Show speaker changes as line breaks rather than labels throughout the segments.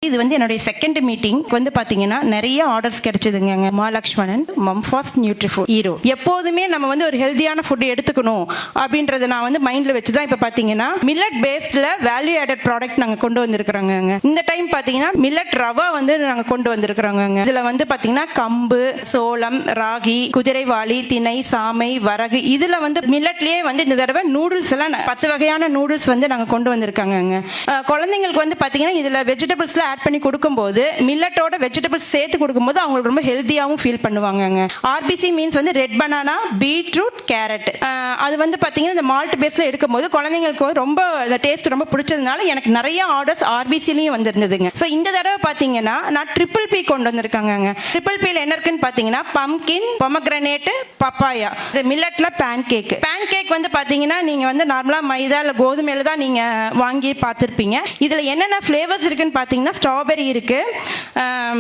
இது வந்து என்னுடைய செகண்ட் மீட்டிங் வந்து பாத்தீங்கன்னா நிறைய ஆர்டர்ஸ் கிடைச்சதுங்க. மகாலட்சுமணன், மம்ஃபாஸ்ட் நியூட்ரிஃபுட், ஹீரோ. எப்போதுமே நம்ம வந்து ஒரு ஹெல்தியான ஃபுட் எடுத்துக்கணும் அப்படின்றத நான் வந்து மைண்ட்ல வச்சுதான் இப்ப பாத்தீங்கன்னா மில்லட் பேஸ்ட்ல வேல்யூ ஆடட் ப்ராடக்ட் நாங்க கொண்டு வந்திருக்கிறோங்க. இந்த டைம் பாத்தீங்கன்னா மில்லட் ரவா வந்து நாங்க கொண்டு வந்திருக்கிறோங்க. இதுல வந்து பாத்தீங்கன்னா கம்பு, சோளம், ராகி, குதிரைவாளி, திணை, சாமை, வரகு, இதுல வந்து மில்லட்லயே வந்து இந்த தடவை நூடுல்ஸ் எல்லாம் 10 வகையான நூடுல்ஸ் வந்து நாங்க கொண்டு வந்திருக்காங்க. குழந்தைங்களுக்கு வந்து பாத்தீங்கன்னா இதுல வெஜிடபிள்ஸ்ல ஆட் பண்ணி கொடுக்கும்போது மில்லட்டோட வெஜிடபிள்ஸ் சேர்த்து கொடுக்கும்போது அவங்களுக்கு ரொம்ப ஹெல்த்தியாகவும் ஃபீல் பண்ணுவாங்க. ஆர்பிசி மீன்ஸ் வந்து ரெட் பனானா, பீட்ரூட், கேரட். அது வந்து பாத்தீங்கன்னா இந்த மால்ட் பேஸ்ல எடுக்கும்போது குழந்தைங்களுக்கு ரொம்ப டேஸ்ட் ரொம்ப பிடிச்சதுனால எனக்கு நிறைய ஆர்டர்ஸ் ஆர்பிசிலையும் வந்திருந்ததுங்க. ஸோ இந்த தடவை பாத்தீங்கன்னா நான் ட்ரிபிள் பி கொண்டு வந்திருக்காங்க. ட்ரிபிள் பில என்ன இருக்குன்னு பாத்தீங்கன்னா பம்கின், பொமக்ரனேட், பப்பாயா, மில்லட்ல பேன் கேக். பேன் கேக் வந்து பாத்தீங்கன்னா நீங்க வந்து நார்மலா மைதா இல்ல கோதுமையில தான் நீங்க வாங்கி பார்த்திருப்பீங்க. இதுல என்னென்ன ஃபிளேவர்ஸ் இருக்குன்னு பாத்தீங்கன்னா ஸ்ட்ராபெரி இருக்கு,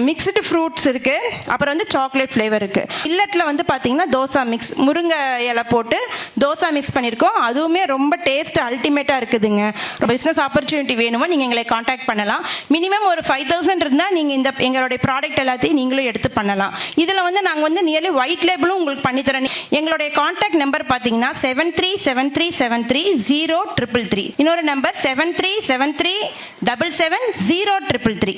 மிக்ஸ்டு ஃப்ரூட்ஸ் இருக்கு, அப்புறம் வந்து சாக்லேட் ஃபிளேவர் இருக்கு. மில்லட்ல வந்து பாத்தீங்கன்னா தோசா மிக்ஸ், முருங்கை இலை போட்டு தோசா மிக்ஸ் பண்ணிருக்கோம். அதுவுமே ரொம்ப டேஸ்ட் அல்டிமேட்டா இருக்குதுங்க. பிசினஸ் ஆப்பர்ச்சுனிட்டி வேணுமோ நீங்க எங்களை காண்டாக்ட் பண்ணலாம். மினிமம் ஒரு 5000 இருந்தா நீங்க இந்த எங்களுடைய ப்ராடக்ட் எல்லாத்தையும் நீங்களும் எடுத்து பண்ணலாம். இதுல வந்து நாங்க வந்து நியர்லி ஒயிட் லேபிளும் உங்களுக்கு பண்ணி தரேன். எங்களுடைய காண்டாக்ட் நம்பர் பாத்தீங்கன்னா 7373730333. இன்னொரு நம்பர் 7373777033.